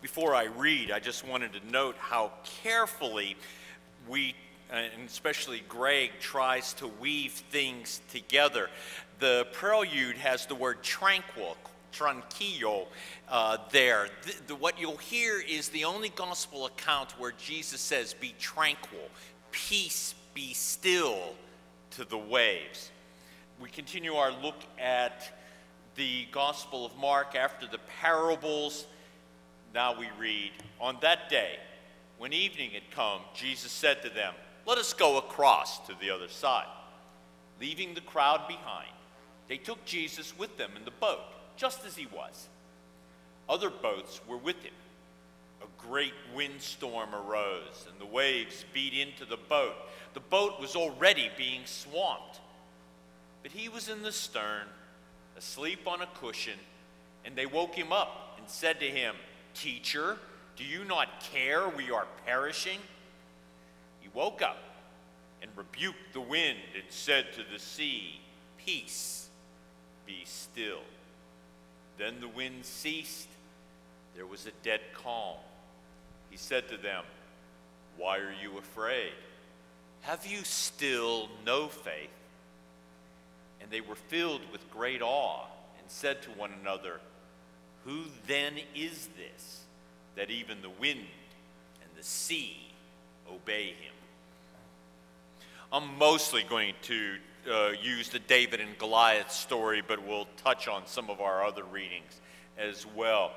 Before I read, I just wanted to note how carefully we, and especially Greg, tries to weave things together. The prelude has the word tranquil, tranquillo, there. What you'll hear is the only gospel account where Jesus says, "Be tranquil, peace be still to the waves." We continue our look at the Gospel of Mark after the parables. Now we read, "On that day, when evening had come, Jesus said to them, 'Let us go across to the other side.' Leaving the crowd behind, they took Jesus with them in the boat, just as he was. Other boats were with him. A great windstorm arose, and the waves beat into the boat. The boat was already being swamped. But he was in the stern, asleep on a cushion, and they woke him up and said to him, 'Teacher, do you not care we are perishing?' He woke up and rebuked the wind and said to the sea, 'Peace, be still.' Then the wind ceased. There was a dead calm. He said to them, 'Why are you afraid? Have you still no faith?' And they were filled with great awe and said to one another, 'Who then is this, that even the wind and the sea obey him?'" I'm mostly going to use the David and Goliath story, but we'll touch on some of our other readings as well.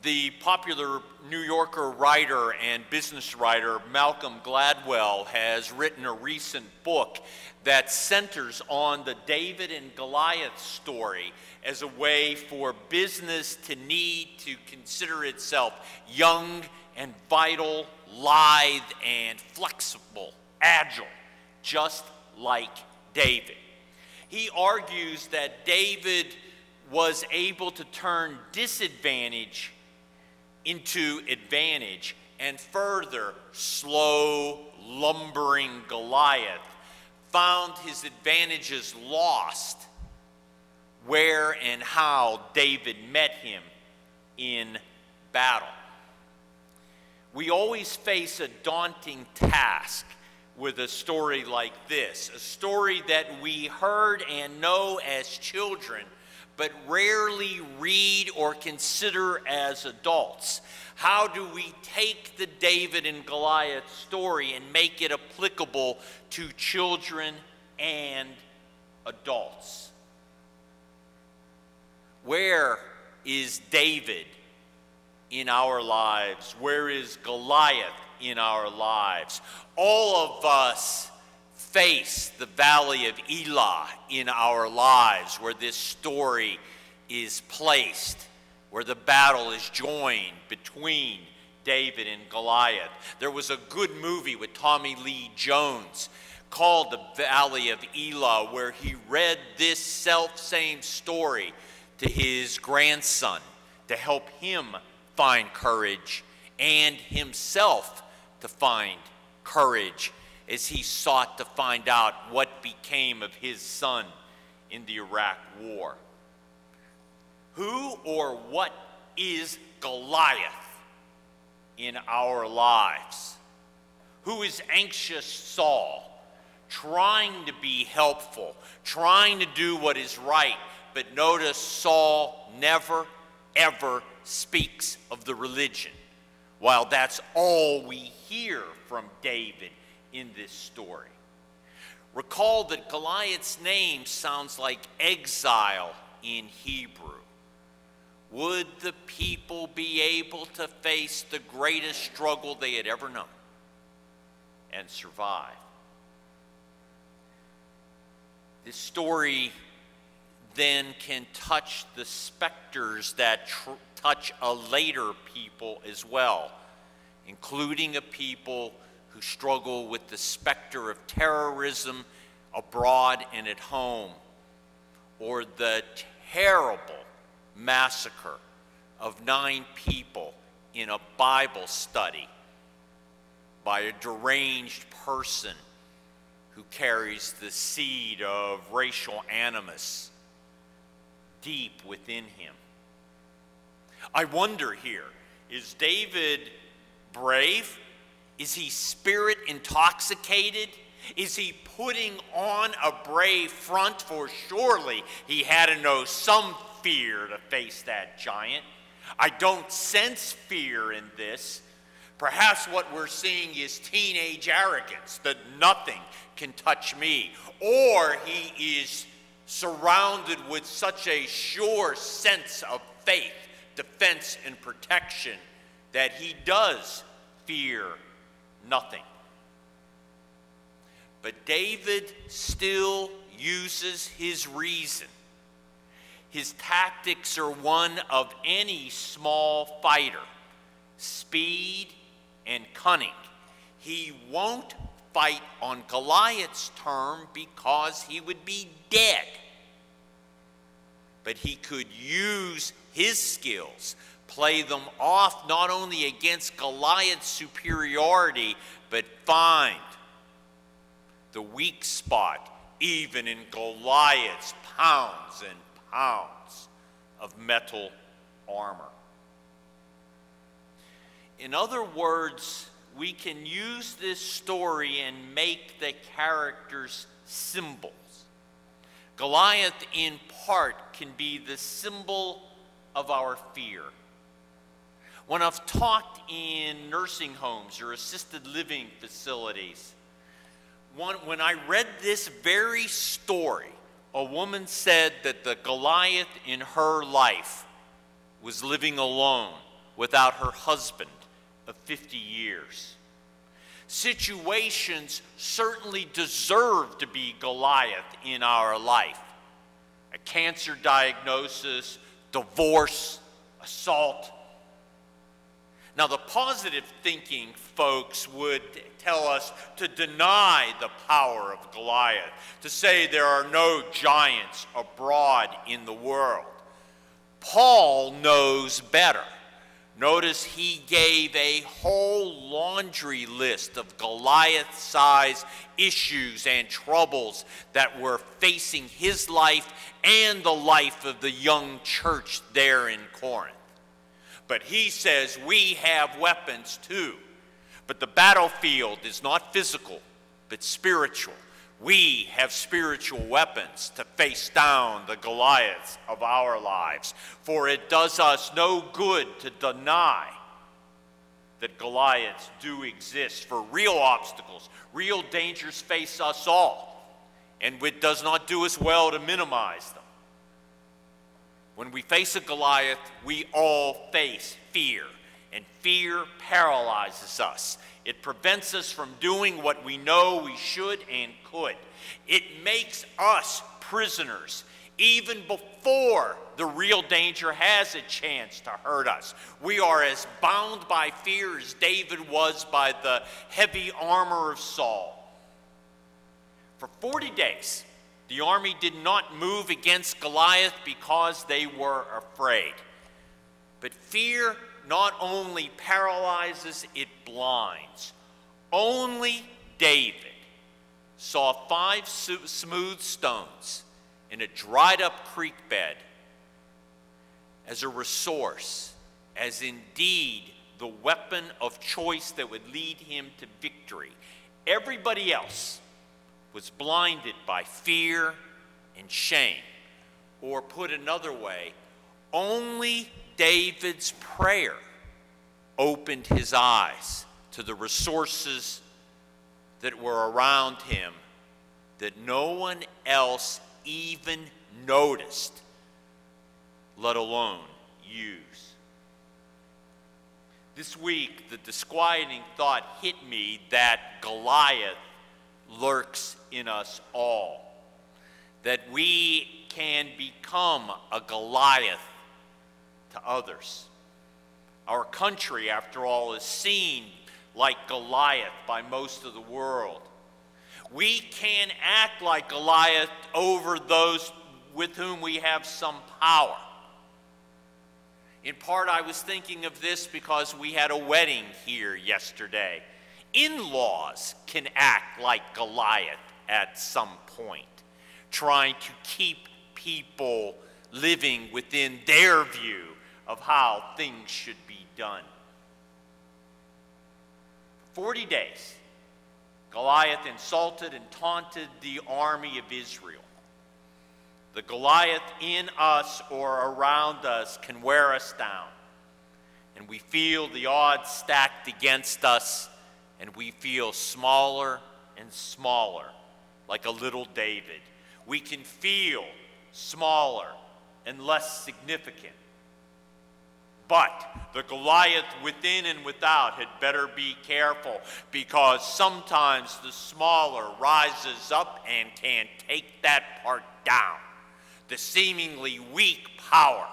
The popular New Yorker writer and business writer Malcolm Gladwell has written a recent book that centers on the David and Goliath story as a way for business to need to consider itself young and vital, lithe and flexible, agile, just like David. He argues that David was able to turn disadvantage into advantage, and further, slow, lumbering Goliath found his advantages lost where and how David met him in battle. We always face a daunting task with a story like this, a story that we heard and know as children, but rarely read or consider as adults. How do we take the David and Goliath story and make it applicable to children and adults? Where is David in our lives? Where is Goliath in our lives? All of us face the valley of Elah in our lives, where this story is placed, where the battle is joined between David and Goliath. There was a good movie with Tommy Lee Jones called The Valley of Elah, where he read this self-same story to his grandson to help him find courage and himself to find courage as he sought to find out what became of his son in the Iraq War. Who or what is Goliath in our lives? Who is anxious Saul, trying to be helpful, trying to do what is right, but notice Saul never, ever speaks of the religion, while that's all we hear from David in this story. Recall that Goliath's name sounds like exile in Hebrew. Would the people be able to face the greatest struggle they had ever known and survive? This story then can touch the specters that touch a later people as well, including a people who struggle with the specter of terrorism abroad and at home, or the terrible massacre of 9 people in a Bible study by a deranged person who carries the seed of racial animus deep within him. I wonder here Is David brave? Is he spirit intoxicated? Is he putting on a brave front? For surely he had to know some fear to face that giant. I don't sense fear in this. Perhaps what we're seeing is teenage arrogance, that nothing can touch me. Or he is surrounded with such a sure sense of faith, defense, and protection that he does fear nothing. But David still uses his reason. His tactics are one of any small fighter: speed and cunning. He won't fight on Goliath's term because he would be dead. But he could use his skills, play them off not only against Goliath's superiority, but find the weak spot even in Goliath's pounds and pounds of metal armor. In other words, we can use this story and make the characters symbols. Goliath, in part, can be the symbol of our fear. When I've talked in nursing homes or assisted living facilities, when I read this very story, a woman said that the Goliath in her life was living alone without her husband of 50 years. Situations certainly deserve to be Goliath in our life. A cancer diagnosis, divorce, assault. Now, the positive thinking folks would tell us to deny the power of Goliath, to say there are no giants abroad in the world. Paul knows better. Notice he gave a whole laundry list of Goliath-sized issues and troubles that were facing his life and the life of the young church there in Corinth. But he says we have weapons too. But the battlefield is not physical, but spiritual. We have spiritual weapons to face down the Goliaths of our lives. For it does us no good to deny that Goliaths do exist. For real obstacles, real dangers face us all. And it does not do us well to minimize them. When we face a Goliath, we all face fear. And fear paralyzes us. It prevents us from doing what we know we should and could. It makes us prisoners even before the real danger has a chance to hurt us. We are as bound by fear as David was by the heavy armor of Saul. For 40 days, the army did not move against Goliath because they were afraid. But fear not only paralyzes, it blinds. Only David saw 5 smooth stones in a dried up creek bed as a resource, as indeed the weapon of choice that would lead him to victory. Everybody else was blinded by fear and shame. Or put another way, only David's prayer opened his eyes to the resources that were around him that no one else even noticed, let alone use. This week, the disquieting thought hit me that Goliath lurks in us all, that we can become a Goliath to others. Our country, after all, is seen like Goliath by most of the world. We can act like Goliath over those with whom we have some power. In part, I was thinking of this because we had a wedding here yesterday. In-laws can act like Goliath at some point, trying to keep people living within their view of how things should be done. 40 days, Goliath insulted and taunted the army of Israel. The Goliath in us or around us can wear us down. And we feel the odds stacked against us, and we feel smaller and smaller, like a little David. We can feel smaller and less significant. But the Goliath within and without had better be careful, because sometimes the smaller rises up and can take that part down. The seemingly weak power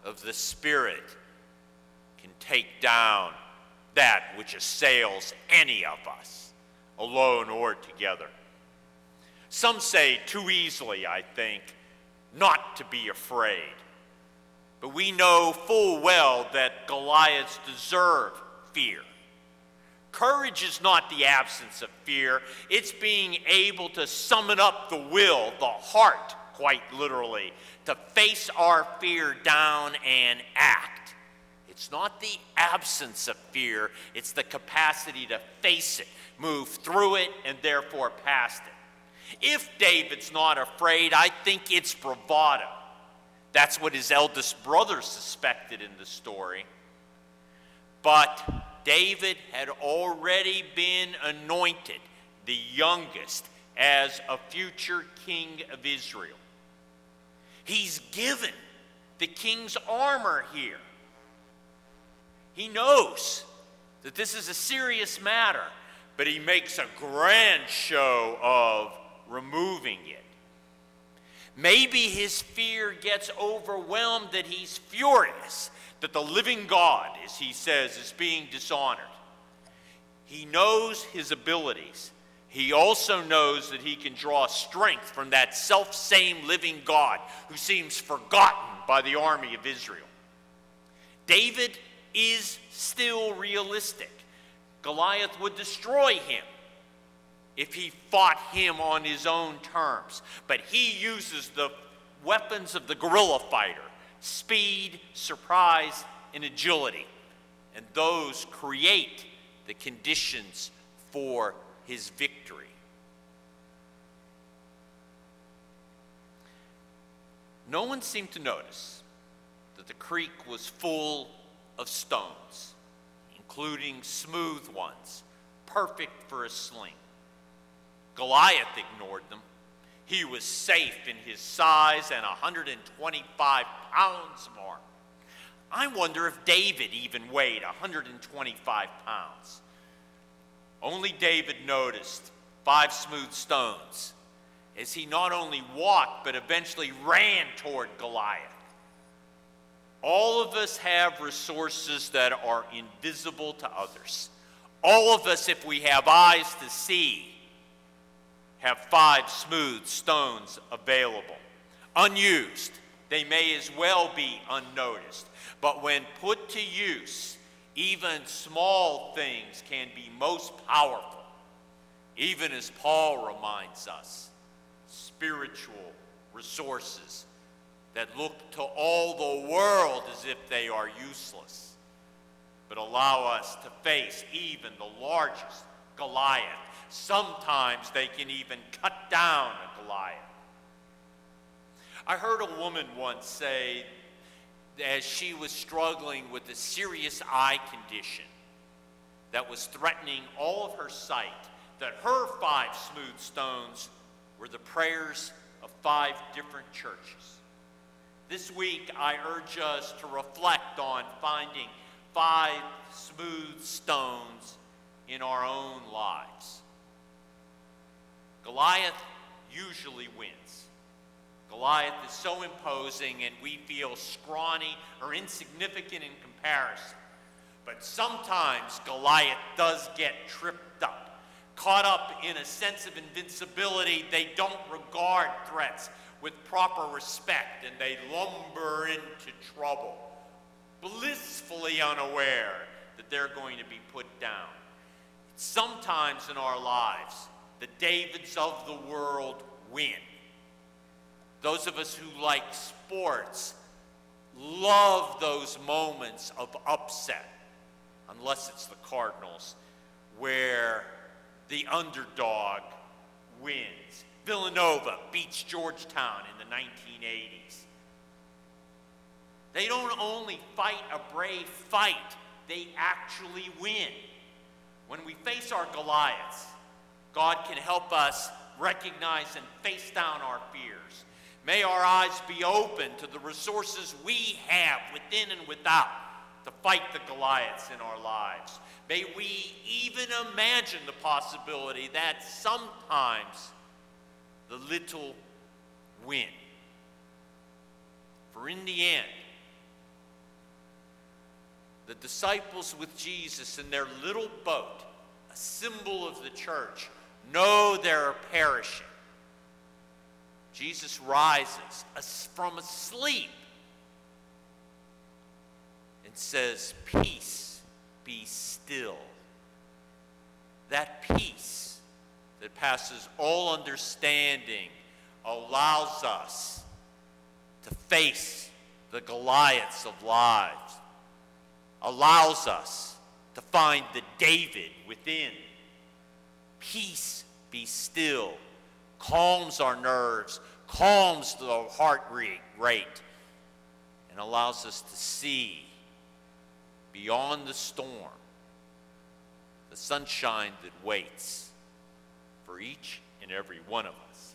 of the Spirit can take down that which assails any of us, alone or together. Some say too easily, I think, not to be afraid. But we know full well that Goliaths deserve fear. Courage is not the absence of fear. It's being able to summon up the will, the heart, quite literally, to face our fear down and act. It's not the absence of fear. It's the capacity to face it, move through it, and therefore past it. If David's not afraid, I think it's bravado. That's what his eldest brother suspected in the story. But David had already been anointed, the youngest, as a future king of Israel. He's given the king's armor here. He knows that this is a serious matter, but he makes a grand show of removing it. Maybe his fear gets overwhelmed that he's furious that the living God, as he says, is being dishonored. He knows his abilities. He also knows that he can draw strength from that self-same living God who seems forgotten by the army of Israel. David is still realistic. Goliath would destroy him if he fought him on his own terms. But he uses the weapons of the guerrilla fighter: speed, surprise, and agility. And those create the conditions for his victory. No one seemed to notice that the creek was full of stones, including smooth ones, perfect for a sling. Goliath ignored them. He was safe in his size and 125 pounds more. I wonder if David even weighed 125 pounds. Only David noticed 5 smooth stones as he not only walked but eventually ran toward Goliath. All of us have resources that are invisible to others. All of us, if we have eyes to see, have 5 smooth stones available. Unused, they may as well be unnoticed. But when put to use, even small things can be most powerful. Even as Paul reminds us, spiritual resources that look to all the world as if they are useless, but allow us to face even the largest Goliath. Sometimes they can even cut down a Goliath. I heard a woman once say, as she was struggling with a serious eye condition that was threatening all of her sight, that her 5 smooth stones were the prayers of 5 different churches. This week, I urge us to reflect on finding 5 smooth stones in our own lives. Goliath usually wins. Goliath is so imposing and we feel scrawny or insignificant in comparison. But sometimes Goliath does get tripped up, caught up in a sense of invincibility. They don't regard threats with proper respect and they lumber into trouble, blissfully unaware that they're going to be put down. Sometimes in our lives, the Davids of the world win. Those of us who like sports love those moments of upset, unless it's the Cardinals, where the underdog wins. Villanova beats Georgetown in the 1980s. They don't only fight a brave fight, they actually win. When we face our Goliaths, God can help us recognize and face down our fears. May our eyes be open to the resources we have within and without to fight the Goliaths in our lives. May we even imagine the possibility that sometimes the little win. For in the end, the disciples with Jesus in their little boat, a symbol of the church, know they're perishing. Jesus rises from asleep and says, "Peace, be still." That peace that passes all understanding allows us to face the Goliaths of lives, allows us to find the David within. Peace, be still, calms our nerves, calms the heart rate, and allows us to see beyond the storm the sunshine that waits for each and every one of us.